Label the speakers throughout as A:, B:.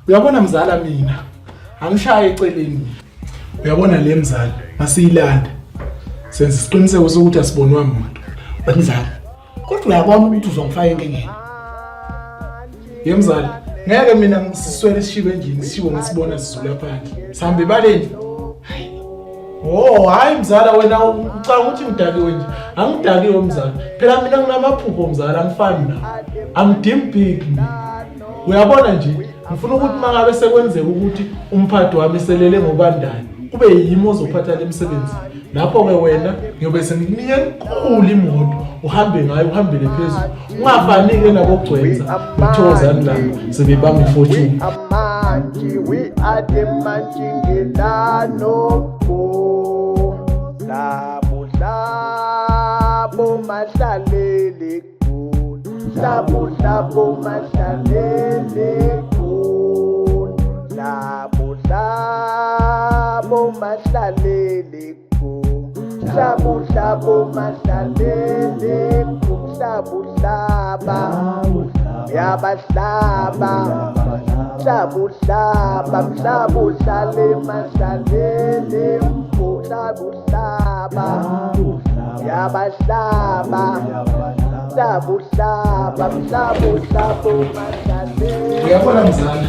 A: Uyabona mzala mina angishaye eceleni. Uyabona le mzala masiyilanda. Senze isiqiniseko sokuthi asibonwa muntu.
B: Wemzala. Kodwa uyabona ukuthi uzongifaka enkingeni.
A: Yemzala, ngeke mina ngisiswele isishibe endlini sishiwo ngisibona sizula phandle. Sihambe baleni. Oh, hayi mzala wena ucanga ukuthi ngidakiwe nje. Angidakiwe mzala. Phela mina nginamaphupho mzala angifani nawe. I'm big mina. Uyabona nje, ngifuna ukuthi mangabe sekwenzeka ukuthi umphathi wami selele ngobandani, kube yimi ozophatha le msebenzi. Lapho ke wena ngiyobe sengikunike enkulu imoto, uhambe ngayo uhambele phezulu. Ungafani ke nabogcwenza, uThozani la sebebamba ifortune.
C: Amanji we ade manji ngelano po. Labo mahlalele ku. Labo mahlalele ku. Labo mahlalele ku. Labo mahlalele ku. Labo yabahlaba. Labo hlale mahlalele ku. Labo yabahlaba.
A: Uyabona mzala,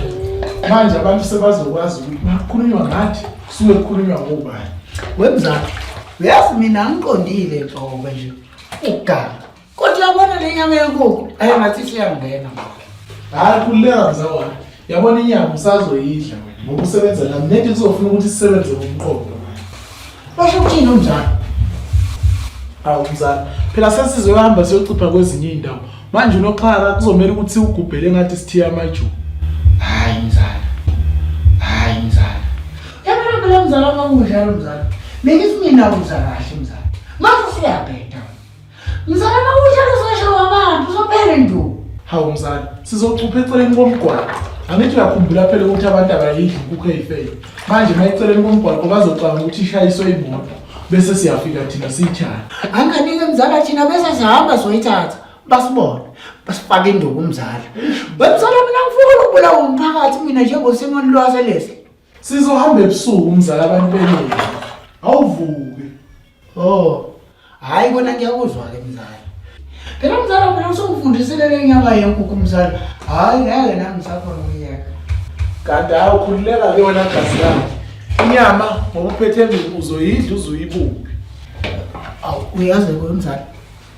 A: manje abantu sebazokwazi ukuthi makukhulunywa ngathi kusuke kukhulunywa ngobani.
B: Wemzala. Uyazi mina ngiqondile nhlobo nje. Uganga. Kodwa uyabona le nyama yenkukhu ayingathi siyangena.
A: Hayi kuleka mzawami. Yabona inyama usazoyidla wena ngoba usebenza la nethi kuzofuna ukuthi sisebenze ngomqondo.
B: Basho ukuthini umzala?
A: Hawu mzala, phela sesizohamba siyocipha kwezinye indawo. Manje unoxhaka kuzomela ukuthi ugubhele ngathi sithiya amajuba.
B: Hayi mzala. Yabona phela mzala mangujalo mzala. Bengithi mina umzala kahle mzala. Manje usiyabheda. Mzala mangujalo sasho abantu uzophela nduku.
A: Hawu mzala, sizocupha eceleni komgwaqo. Angithi uyakhumbula phela ukuthi abantu abayidli inkukhu eyifele. Manje mayiceleni komgwaqo bazocanga ukuthi ishayiswe imoto. Bese siyafika thina siyithatha.
B: Anganike mzala thina bese sihamba soyithatha. Basibona. Basifaka induku umzala. Wemzala mina ngifuna ukubulawa umphakathi mina njengoSimon Lwaselesi.
A: Sizohamba ebusuku umzala abantu belele. Awuvuke.
B: Oh. Hayi kona ngiyakuzwa ke mzala. Phela mzala mina usungifundisile le nyama yenkukhu mzala. Hayi ngeke nami ngisakhona ukuyeka.
A: Kanti awukhululeka ke wena gazi lami. Inyama ngokuphethe uzoyidla uzoyibuka.
B: Awu uyazi ke mzala.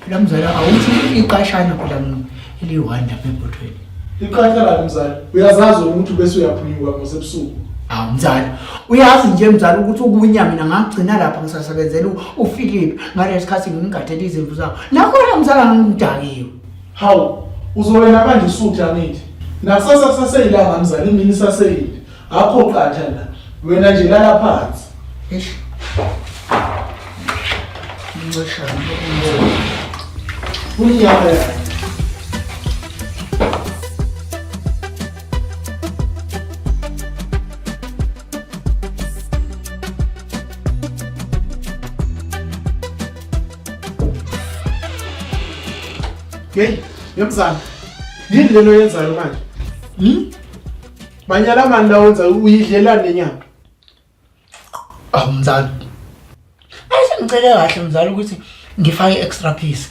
B: Phela mzala awuthi iqashana phela mina eliwanda bebhothweni.
A: Iqashana mzala. Uyazazi ukuthi bese uyaphunyuka ngosebusuku.
B: Awu mzala. Uyazi nje mzala ukuthi ukunyama mina ngagcina lapha ngisasebenzela uPhilip ngalesikhathi ngingathela izimvu zakho. Nakhona mzala ngidakiwe.
A: Hawu uzowena manje usutha ngithi. Nakusasa kusaseyilanga mzala imini saseyile. Akho qatha la. Wena nje lala phansi.
B: Eish. Ngicesha
A: Unyama ya. Hey, yemzana. Yini lelo yenzayo manje? Manyala manje lawenza uyidlela nenyama.
B: Awu mzala. Ayisengicele kahle mzala ukuthi ngifake extra piece.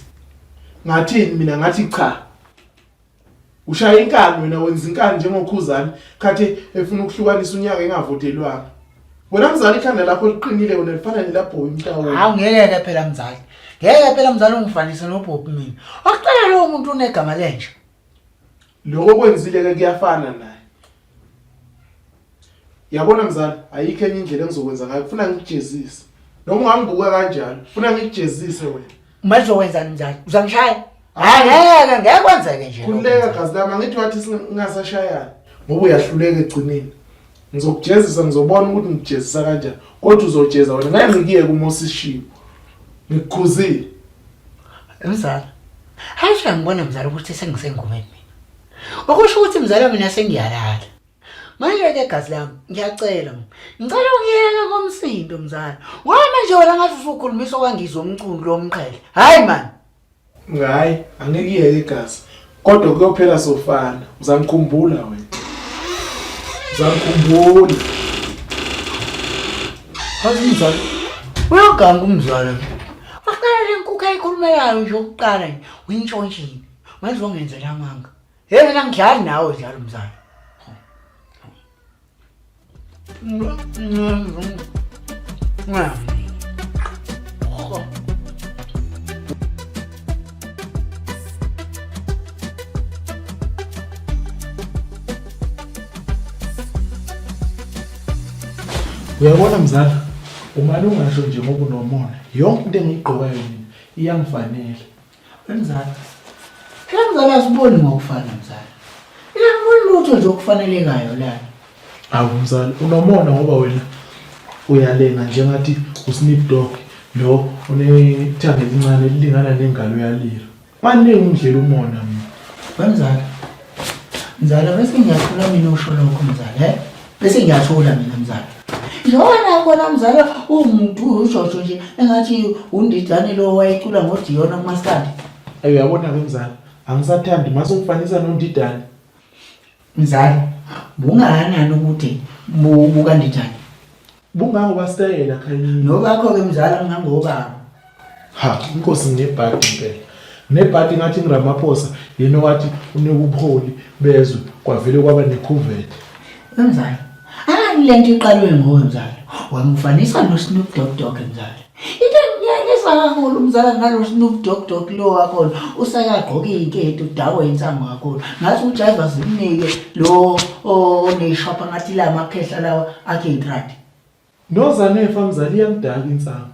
A: Ngathini mina ngathi cha. Ushaya inkani wena wenza inkani njengokhuzani khathi efuna ukuhlukanisa unyaka engavotelwanga. Wena mzala ikhanda lakho liqinile wena lifana nelabhoyi umtawo.
B: Hawu ngeke phela mzala. Ngeke phela mzala ungifanise noBobby mina. Akuqala lo muntu unegama lenje.
A: Lokho kwenzile ke kuyafana naye. Yabona mzala ayikho enye indlela engizokwenza ngayo ufuna ngikujezise. Noma ungambuka kanjalo ufuna ngikujezise wena.
B: Manje wenzani mzala? Uzangishaya? Hayi ngeke kwenzeke nje.
A: Kuleka gazi lami ngithi wathi singasashayana ngoba uyahluleka egcineni. Ngizokujezisa ngizobona ukuthi ngijezisa kanjani kodwa uzojeza wena ngeke ngikiye kuMosishiwo. Ngikukhuzile.
B: Mzala. Hayi ngibona mzala ukuthi sengisengomeni mina. Okusho ukuthi mzala mina sengiyalala. Manje ke gazi lami ngiyacela ngicela ungiyeke ngomsindo mzala. Wena nje wena ngathi usukhulumisa okwangizwa umculo lomqhele. Hayi man.
A: Hayi angekiyeke igazi kodwa kuyophela sofana uzangikhumbula wena. Zakhumbula. Mzala.
B: Uyaganga umzala. Waqala lenkukhu ayikhulumelayo nje ukuqala nje. Uyintshontshini. Manje ungenzela amanga. Mina ngidlali nawe njalo mzala.
A: Uyabona mzala, umali ungasho nje ngoba unomona. Yonke into engiyigqokayo mina iyangifanele.
B: Mzala. Phela mzala asiboni ngokufana mzala. Ngiyabona lutho nje okufanelekayo la.
A: Awu mzala, unomona ngoba wena uyalenga njengathi uSnoop Dogg lo unethanga elincane elilingana nengalo yalira. Manje ngindlela umona mina.
B: Mzala. Mzala bese ngiyathula mina usho lokho mzala, Bese ngiyathula mina mzala. Yona kona mzala umuntu uJojo nje engathi undidane lo wayecula ngoDiona kuMaskandi.
A: Uyabona ke mzala, angisathandi mase ungifanisa noNdidane.
B: Mzala, bungakanani ukuthi buka Ndidane?
A: Bungangoba stayela khayini.
B: Nobakho ke mzala ngangobaba.
A: Ha, inkosi ngebhadi impela. Nebhadi ngathi ngiRamaphosa, yena wathi unekubuholi bezwe kwavele kwaba nekhuvete.
B: Mzala, lento iqalwe ngowe mzala. Wangifanisa noSnoop Dogg mzala. Into ngiyayizwa kakhulu mzala ngalo Snoop Dogg lo wakho usayagqoka inketho udawe insango kakhulu. Ngathi uJiva zimnike lo oneshop ngathi la makhehla lawa akhe intradi.
A: Nozanefa mzala iyangidaka insango.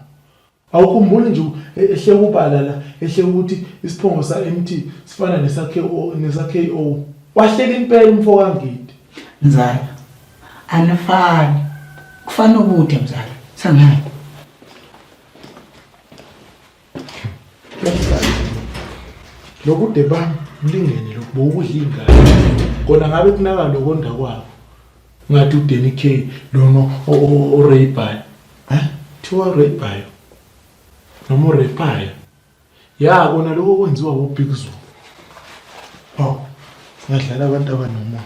A: Awukhumbuli nje ehle kubala la, ehle ukuthi isiphongo saMT sifana nesa-KO. Wahleka impela umfo kaNgidi.
B: Mzala, anifani. Kufana ukuthi mzala. Sangayi.
A: Lokhu debani mlingene lokho bokudla ingane. Kona ngabe kunaka lokonda kwabo. Ngathi uDenny K lono oRayby. Thiwa Rayby. Noma uRayby. Ya kona lokho kwenziwa uBig Zulu. Ngadlala abantu abanoma.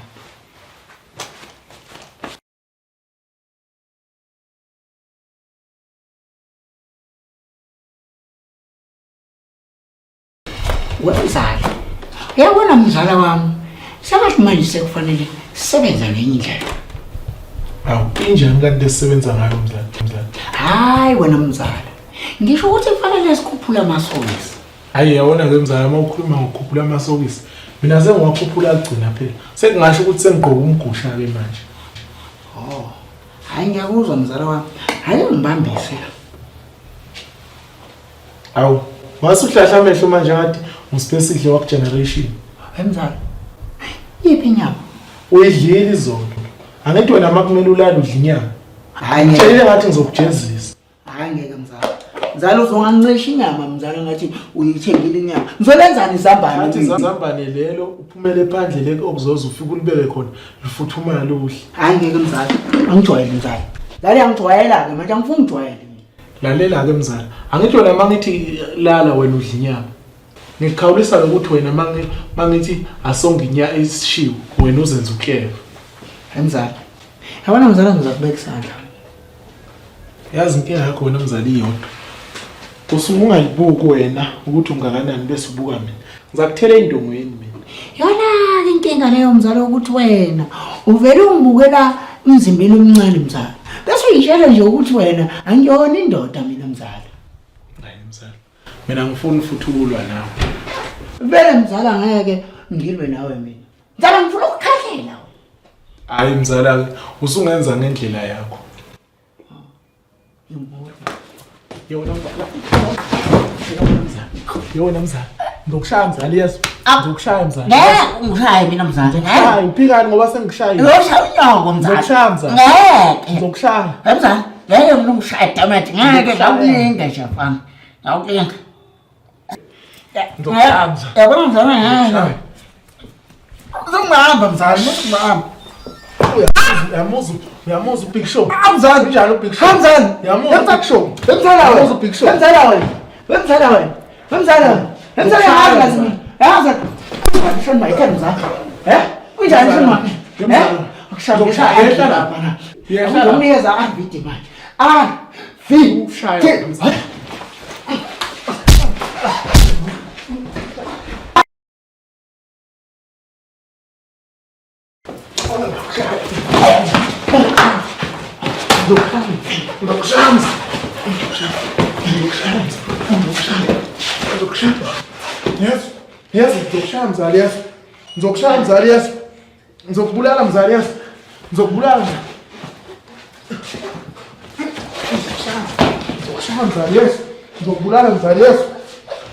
B: Wenzani? Uyabona mzala wami, sakathi manje sekufanele sisebenza ngenye indlela.
A: Awu, injani kanti esisebenza ngayo mzala?
B: Hayi wena mzala. Ngisho ukuthi kufanele sikhuphula amasokisi.
A: Hayi yabona ke mzala uma ukhuluma ngokukhuphula amasokisi, mina sengiwakhuphula agcina phela. Sekungasho ukuthi sengigqoka umgusha ke manje.
B: Hayi ngiyakuzwa mzala wami. Hayi ngibambise.
A: Awu, wasuhlahla amehlo manje ngathi uSpecihle wakhe generation.
B: Mzala. Yiphi inyama?
A: Uyidlile izolo. Angithi wena makumele ulala udla inyama.
B: Hayi
A: ngeke ngathi ngizokujezisa.
B: Hayi ngeke mzala. Mzala uzongancisha inyama mzala ngathi uyithengile inyama. Ngizolenzani izambane?
A: Ngathi izambane lelo uphumele phandle leke okuzoza ufike ulibeke khona lifuthumala luhle.
B: Hayi ngeke mzala. Angijwayele mzala. Lali angijwayela ke manje angifuni ujwayele.
A: Lalela ke mzala. Angithi wena mangithi lala wena udla inyama. Ngikhawulisa ukuthi wena mangithi asonginya isishiwo wena uzenza ukleva.
B: Mzala. Yabona mzala ngizakubeka isandla.
A: Yazi inkinga yakho wena mzala iyodwa. Usuke ungalibuki wena ukuthi ungakanani bese ubuka mina. Ngizakuthela indongweni mina.
B: Yona inkinga leyo mzala ukuthi wena uvele ungibukela umzimbeni omncane mzala. Bese uyishela nje ukuthi wena angiyona indoda mina mzala.
A: Hayi mzala. Mina ngifuna futhi ukulwa nawe.
B: Vele mzala ngeke ngilwe nawe mina. Mzala ngifuna ukukhahlela.
A: Hayi mzala usungenza ngendlela yakho. Yona mzala. Ngizokushaya mzala yes. Ngizokushaya mzala.
B: Ngeke ungishaye mina mzala.
A: Hayi uphikani ngoba sengishayile.
B: Uyoshaya unyoko mzala.
A: Ngizokushaya mzala.
B: Ngeke.
A: Ngizokushaya.
B: Mzala, ngeke mina ungishaya damage. Ngeke ngawulinga nje mfana. Ngawulinga.
A: Ngizokushaya mzala.
B: Yabona mzala ngeke. Uzongihamba mzala, uzongihamba.
A: Yamuza uBig Show.
B: Mzala
A: njalo uBig Show.
B: Mzala.
A: Yamuza uBig Show.
B: Mzala
A: Yamuza uBig Show.
B: Mzala wena. Mzala wena. Mzala. Mzala yazi. Yazi. Shona mayikhona mzala. Unjani shona? Ngizokushaya yehla lapha. Ngizomnikeza avidi manje. Avidi.
A: Yes, ngizokushaya mzali yes. Ngizokushaya mzali yes. Ngizokubulala mzali yes. Ngizokubulala. Ngizokubulala mzali yes. Ngizokubulala mzali yes.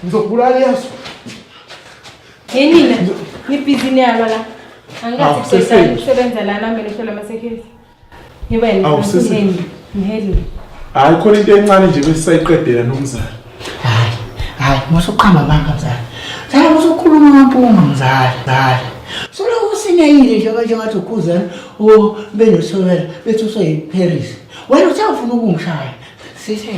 A: Ngizokubulala yes.
D: Yenina, ngibhizi yalo la. Angathi usebenza la nami ngihlola ama-security. Ngibene ngiheli.
A: Hayi khona into encane nje bese sayiqedela nomzali.
B: Hayi, musuqhamba manga mzali. Sala musukhuluma ngampunga mzali. Solo usineyile nje ngathi ukhuzana benosowela bethi useyiParis. Wena usafuna ukungishaya. Sithe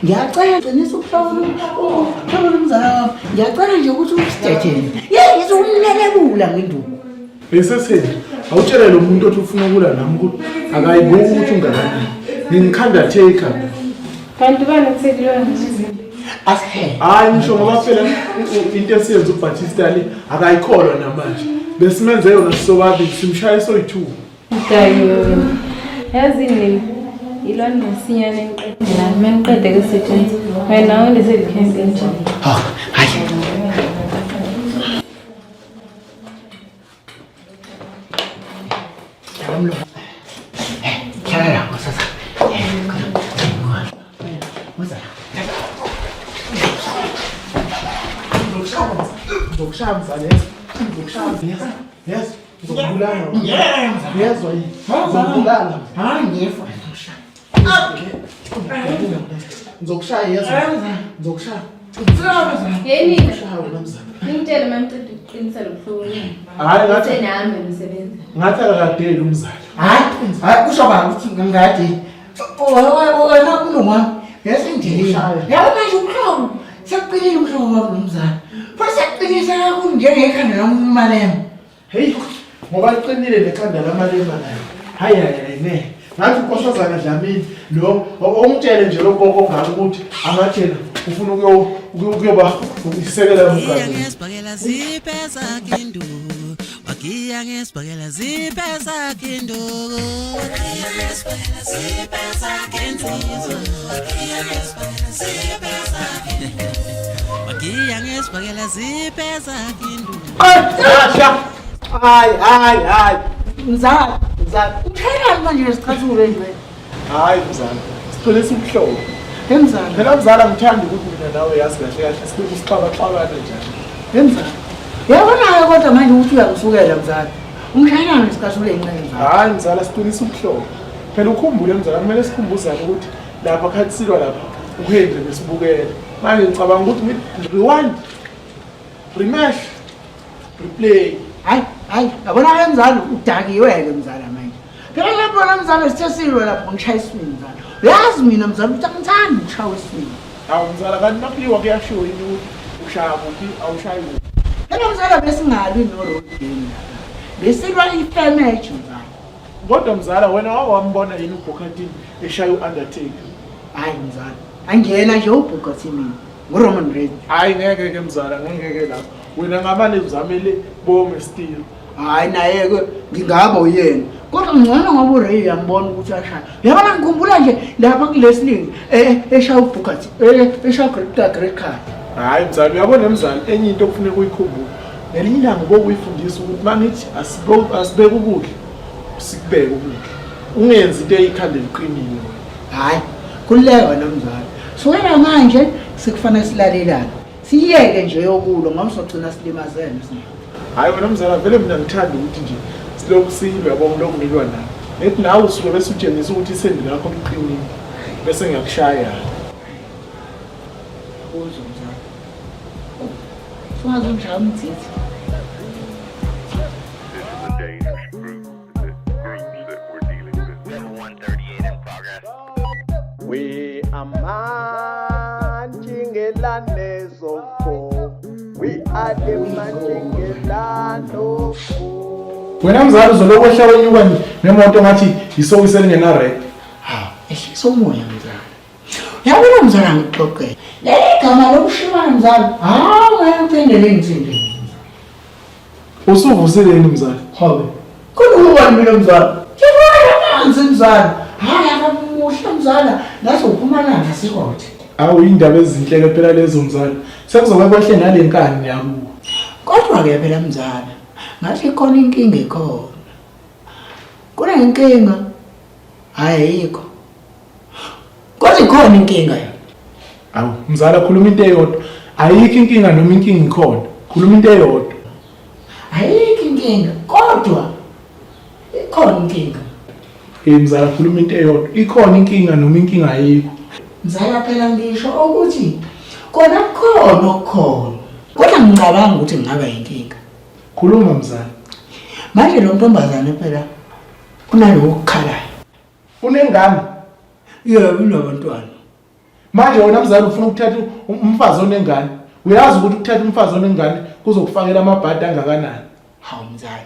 B: ngiyacela qinisa ukuhlawula umzala wami. Ngiyacela nje ukuthi usithathele. Yezwe umnelebula ngenduku.
A: Bese awutshele lo muntu othi ufuna ukula nami ukuthi akayibuki ukuthi ungakanani. Ngikhanda taker.
D: Kanti banokusedilwa ngezinto.
A: Hayi ngisho ngoba phela into esiyenza uBaptista le akayikholwa namanje. Besimenze yona sisobabili simshaya soyi2.
D: Dayo. Yazi nini? Ilona nesinyane enqedela. Meniqede ke sethenzi. Wena wonke selikhembe nje.
B: Hayi. Chala sasa.
A: Ngizokshaya mzali yes. Ngizokshaya yes. Ngizokubulala. Yezwa yini? Ngizokubulala.
B: Hayi ngifa.
A: Ngizokushaya yes. Ngizokushaya.
D: Yenina. Ngitshela mangicede ukuqinisa lokuhloni.
A: Hayi ngathi
D: senami umsebenzi.
A: ngathi akadeli umzali.
B: Hayi kusho bani ukuthi ngingadi. Wena kulungwa. Yasindile. Yabo manje umhlobo. Sekuqinile umhlobo wami nomzali. Fasekuqinisa kakhulu njengekhanda lamalema.
A: Hey, ngoba liqinile lekhanda lamalema nayo. Hayi ne. Ngathi unkosazana Dlamini lo ongitshele nje lokho ngakho ukuthi angathela ufuna ukuyoba ukusekela umgadi.
E: Ngesibhakela zipheza kindu. Wakiya ngesibhakela zipheza kindu. Wakiya ngesibhakela zipheza kindu. Wakiya ngesibhakela zipheza kindu. Wakiya ngesibhakela zipheza kindu.
B: Hayi. Mzali. Uthela manje ngesikhathule nje.
A: Hayi mzala. Sitholisa umhlobo.
B: Emzali.
A: Phela mzala ngithanda ukuthi mina nawe yazi kahle sibe sixabaxabana njani.
B: Emzali. Yabona kodwa manje ukuthi uyakusukela mzali. Umshayelana ngesikhathule encane mzali.
A: Hayi mzala sitholisa umhlobo. Phela ukhumbule mzala kumele sikhumbuzane ukuthi lapha khathi silwa lapha ukuhendle besibukela. Manje ngicabanga ukuthi rewind, rematch, replay.
B: Hayi, yabona mzali udakiwe-ke mzala manje. Phela lapho mzali sithe silwa lapho ngishaya iswini mzali. Uyazi mina mzali ukuthi angithandi ukushaya iswini.
A: Hawu mzala kanti nakuliwa kuyashiwo yini ukuthi ushaya kuphi awushayi kuphi.
B: Phela mzala besingalwi noRodini lapha. Besilwa i-fair match mzala.
A: Kodwa mzala wena wawambona yini uBooker T eshaya uUndertaker?
B: Hayi mzala. Angena nje uBooker T mina. nguRoman Reigns.
A: Hayi ngeke ke mzala ngeke lapho. Wena ngamane uzamele bome still.
B: Hayi naye ke ngingaba uyena. Kodwa ngcono ngoba uRay yambona ukuthi ashaya. Yabona ngikhumbula nje lapha kulesling eshaya uBooker T eshaya Great Card.
A: Hayi mzala uyabona mzala enye into okufanele ukuyikhumbula. Nelinye ilanga bokuyifundisa ukuthi mangithi asibeke ukudla sikubeke ukudla. Ungenzi into eyikhanda liqinile.
B: Hayi kuleka wena mzala. So wena manje sikufanele silalelane. Siyeke nje yokulo ngoba sizogcina silimazene sina.
A: Hayi wena mzala vele mina ngithanda ukuthi nje silokhu silwa yabo lokhu ngilwa nawe. Ethi nawe usuke bese utshengisa ukuthi isendi lakho liqinile. Bese ngiyakushaya.
B: Uzwe mzala. Swazi umshaya umthithi.
C: We are marching in the name of God. We are the marching in the name of God.
A: Wena mzala uzoloku wehla wenyuka nemoto ngathi isokisi elingena red.
B: Hawu, ehlisa umoya mzala. Uyabona mzala ngixoxele. Leli gama lokushimana mzala. Hawu, ngiyaphendele ngitsinde.
A: Usuvuseleni mzala?
B: Hawe. Kunuka mina mzala. Ngibona amanzi mzala. Hayi akamuhle mzala. Ngathi uphumana ngasikhothi.
A: Awu indaba ezinhleke phela lezo mzala. Sekuzobe kwehle nalenkani yakubo.
B: Kodwa ke phela mzala, ngathi khona inkinga ekhona. Kuna inkinga? Ayikho. Kodwa ikhona inkinga yona.
A: Awu mzala khuluma into eyodwa. Ayikho inkinga noma inkinga ikhona. Khuluma into eyodwa.
B: Ayikho inkinga, kodwa ikhona inkinga.
A: Mzala khuluma into eyodwa. Ikhona inkinga noma inkinga ayikho.
B: Mzala phela ngisho ukuthi kona khona okukhona. Kodwa ngicabanga ukuthi ngaba inkinga.
A: Khuluma mzala.
B: Manje lo ntombazane phela unaloku kukhalayo.
A: Unengane?
B: Yebo, unabantwana.
A: Manje wena mzala ufuna ukuthatha umfazi onengane. Uyazi ukuthi ukuthatha umfazi onengane kuzokufakela amabhadi angakanani?
B: Hawu mzala.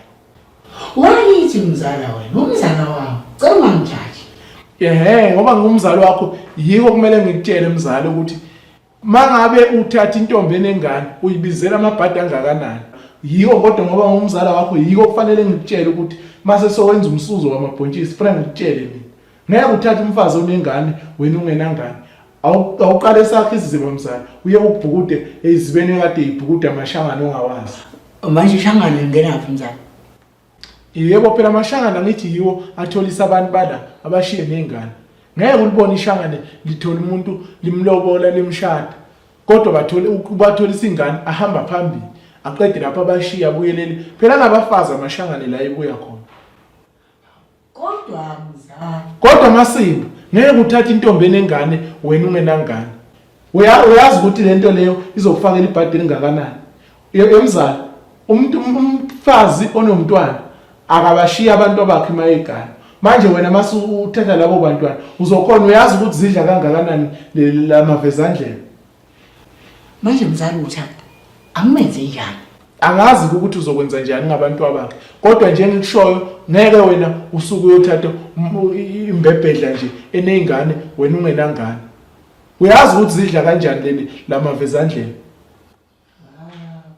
B: Wayithi mzala wena, umzala wami. Cela ungangijaji.
A: Ngoba ngumzali wakho yiko kumele ngikutshele mzala ukuthi mangabe uthatha intombi enengane uyibizela amabhadi angakanani. Yiko kodwa ngoba ngumzala wakho yiko kufanele ngikutshele ukuthi mase sowenza umsuzo wamabhontshisi frank ngikutshele mina. Ngeke uthathe umfazi onengane wena ungenangane. Awuqale sakhe isizwe mzala. Uye ukubhukude ezibene kade ibhukude amashangana ongawazi.
B: Manje ishangane ngenaphi mzala?
A: Yebo phela amashangana ngithi yiwo atholisa abantu bala abashiye nengane. Ngeke ulibone ishangane lithola umuntu limlobola limshada. Kodwa batholisa ingane ahamba phambili. Aqede lapha abashiya abuyelele. Phela ngabafazi amashangane la ebuya khona.
B: Kodwa mzala.
A: Kodwa Masimba, ngeke uthathe intombi enengane wena ungenangane. Uyazi ukuthi lento leyo izokufakela ibhadi elingakanani. Yemzala, umfazi onomntwana akabashiya abantu abakhe mayegane. Manje wena mase uthatha labo bantwana uzokhona uyazi ukuthi zidla kangakanani lamavezandlela.
B: Manje mzala uthanda angimenze njani?
A: Angazi ukuthi uzokwenza njani ngabantu abakhe. Kodwa nje ngikushoyo ngeke wena usuku uyothatha imbebhedla nje enengane wena ungenangane. Uyazi ukuthi zidla kanjani leli lamavezandlela.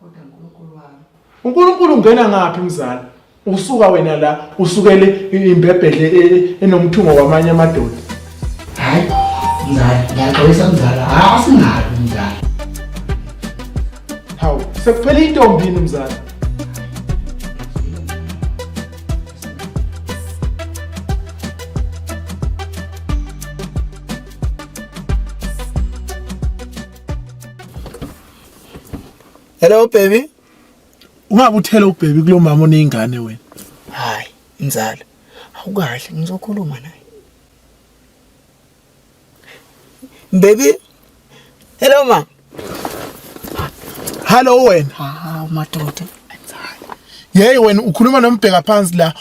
B: Kodwa uNkulunkulu wami.
A: uNkulunkulu ungena ngaphi mzala? Usuka wena la usukele imbebhedle enomthungo wamanye amadoda.
B: Hayi mzala, ngiyaxolisa mzala. Asingabi mzala.
A: Hawu, sekuphela intombini mzala.
B: Hello baby.
A: Ungabe uthela ubaby kulo mama onengane wena.
B: Hayi mzala, awukahle ngizokhuluma naye. Baby. Hello ma.
A: Hello wena.
B: Madoda.
A: Yey wena ukhuluma nombheka phansi la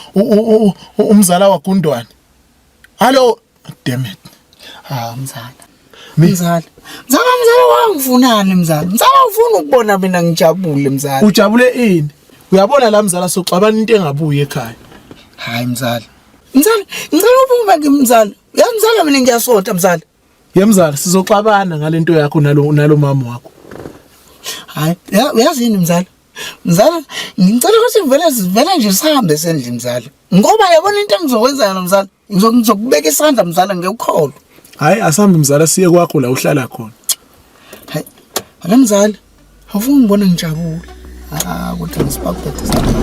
A: umzala waGundwane. Hello, damn it.
B: Mzala. Mzala wangifunani mzala? Mzala ufuna ukubona mina ngijabule mzala.
A: Ujabule ini? Uyabona la mzala soxabana into engabuye ekhaya.
B: Hayi mzala. Mzala, ngicela uphume ngimzala. Uyamzala mina ngiyasota mzala.
A: Yemzala sizoxabana ngalento yakho nalo mama wakho.
B: Hayi, uyazini mzala? Mzala, ngicela ukuthi sivele nje sihambe sendlini mzala. Ngoba yabona into engizokwenza yona mzala. Ngizokubeka isandla mzala ngekukholwa.
A: Hayi asambe mzala siye kwakho la uhlala khona.
B: Hayi, ala mzala. Awufuni ngibona ngijabule. Ukuthi ngisipakuphethe sandla.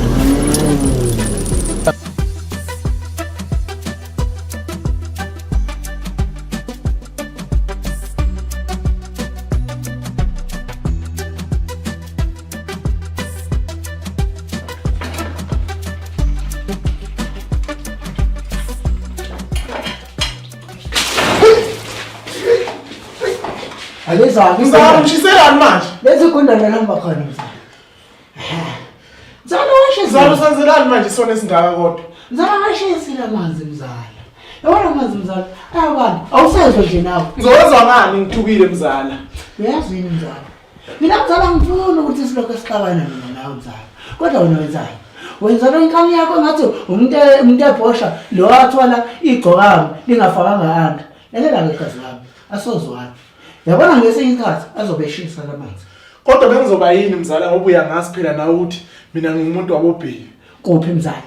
A: Mzala mshiselani manje?
B: Bese kundana namba khona mzala. Mzala washe
A: Mzala usenzelani manje sona esingaka kodwa?
B: Mzala washe sila amanzi mzala. Yabona amanzi mzala. Abantu awusezwe nje nawe.
A: Ngizokwenza ngani ngithukile mzala?
B: Uyazini mzala. Mina mzala ngifuna ukuthi silokho sixabana mina nawe mzala. Kodwa wena wenzani? wenza lonkamu yakho ngathi umuntu ebhosha lo wathola igcokami lingafakanga anda lalela ngegazi lami asozwana yabona ngesinye isikhathi azobe eshisa lamanzi
A: Kodwa bengizoba yini mzala ngoba uyangazi phela nawe uthi mina ngingumuntu wabobheyi.
B: kuphi mzala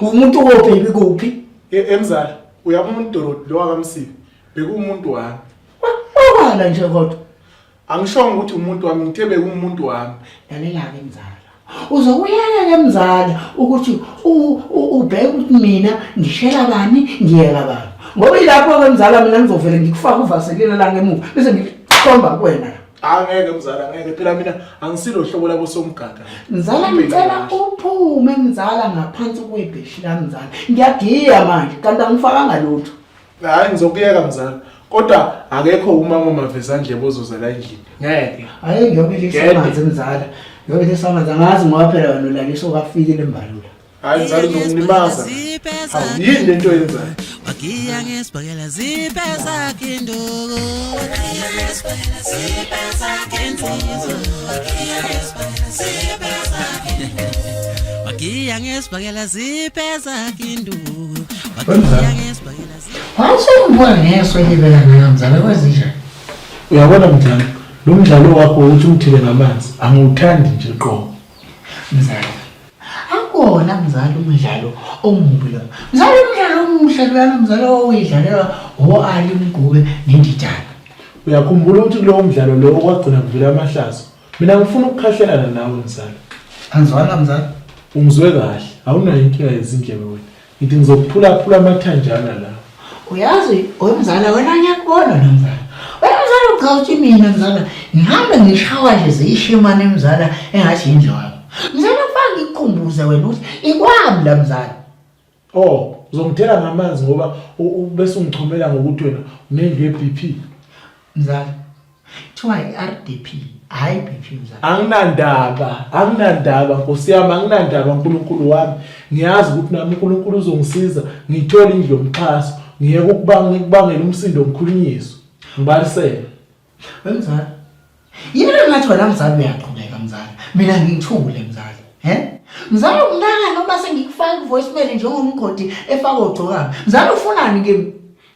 B: umuntu wobhebi kuphi
A: Emzala uyabona uDorothy lo wakamsibe bekumuntu wami.
B: wala nje kodwa
A: Angishongo ukuthi umuntu wami ngithe bekumuntu wami.
B: lalela-ke mzala uzokuyeka-ke mzala ukuthi ubheke ukuthi mina ngishela bani ngiyeka bani ngoba ilapho-ke mzala mina ngizovele ngikufaka uvaselina la ngemuva bese ngikhomba kuwena
A: Angeke mzala ngeke phela mina angisilo hlobo labo somgaga.
B: mzala ngicela uphume mzala ngaphansi kwebheshi lami mzala ngiyagiya manje kanti angifakanga lutho
A: Hayi ngizokuyeka mzala. Kodwa akekho umama mavezandle bozozala endlini. Ngeke.
B: hayi ngiyobilisa amanzi mzala ngiyobilisa amanzi angazi ngoba phela wena ulaliso kafikile embalula
A: Hayi mzala ngizonilimaza. Yini lento yenzayo?
E: Wakia ngesibhakela zipesa kinduku Wakia ngesibhakela zipesa kinzizo Wakia ngesibhakela zipesa kinduku Wakia ngesibhakela zipesa kinduku Wakia ngesibhakela zipesa
B: wasengibona ngeso elibela ngayo mzala kwezinjani
A: Uyabona mthanda lo mdlalo wakho uthi umthele ngamanzi angiwuthandi nje qo.
B: mzala akona mzala umdlalo omubi lo mzala umdlalo omuhle lwana mzala owidlalela o-Ali Mgube neNdidana
A: Uyakhumbula ukuthi kulowo mdlalo lo okwagcina kuvela amahlazo. Mina ngifuna ukukhahlelana nawe mzala.
B: anzwana mzala
A: Ungizwe kahle. Awunayo inkinga yezindlebe wena. Ngithi ngizokuphula amathanjana la.
B: uyazi wemzala wena ngiyakubona lo mzala wena mzala uqawuthi mina mzala ngihambe ngishawa nje ziyishimane mzala engathi yindlwana mzala kufake ikukhumbuze wena ukuthi ikwami la mzala
A: Oh, uzongithela ngamanzi ngoba bese ungichomela ngokuthi wena unendlu yeBP.
B: mzala kuthiwa i-RDP hayi BP mzala
A: Anginandaba Nkosi yami anginandaba uNkulunkulu wami. Ngiyazi ukuthi nami uNkulunkulu uzongisiza ngithola indlu yomxhaso. Ngiyeke ukubangela umsindo omkhulunyiso. Ngibalisele.
B: wemzala yini ngathi wena mzala uyaqhubeka mzala mina ngithule mzala mzala unaka noma sengikufaka ivoicemail njengomgodi efaka ugcokami mzala ufunani kimi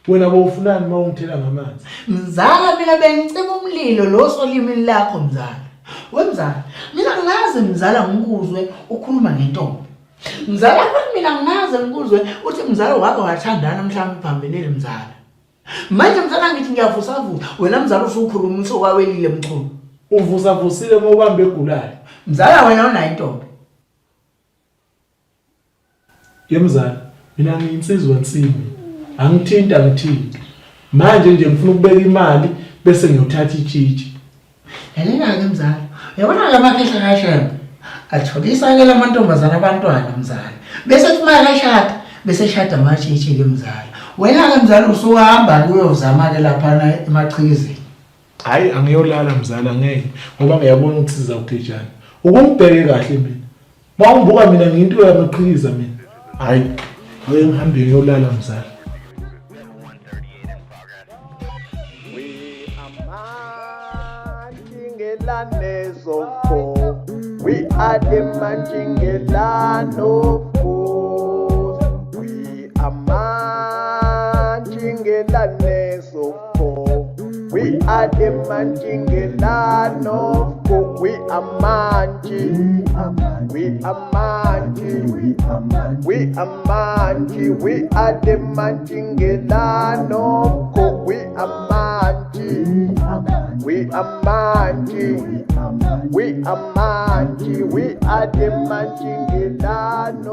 A: Wena bowufunani mawungithela ngamanzi?
B: mzala mina bengicima umlilo lo solimini lakho mzala wemzala mina ngazi mzala ngikuzwe ukhuluma ngentombi mzala futhi mina ngazi ngikuzwe uthi mzala wakho wathandana mhlawumbe phambelele mzala manje mzala ngithi ngiyavusavusa wena mzala usukhuluma usokwawelile mchunu
A: Uvusavusile ngobambe egulayo.
B: mzala wena unayo intombi
A: Yemzala, mina ngiyinsizwa nsimi. Angithinti. Manje nje ngifuna ukubeka imali bese ngiyothatha itshitshi.
B: Yalena-ke mzala uyabona lamakhehla kashembe atholisa-ke lamantombazana abantwana mzala bese kuthi uma kashada bese shada amatshitshi-ke mzala wena-ke mzala usuhamba-ke uyozama-ke laphana emachikizini
A: Hayi angiyolala mzala ngeke ngoba ngiyabona ukuthi sizawuthejana. Ukungibheke kahle mina. Mawungibuka mina ngiyinto yamaqhikiza mina. Hayi ake ngihambe ngiyolala mzala.
C: We are the Manjingelan of course. We are Manjingelanes of course. We are the Manjingelan of course. We are Manji. We are Manji. We are Manji. We are the Manjingelan of course. We are Manji. We are Manji. We are Manji, we are the Manjingelan.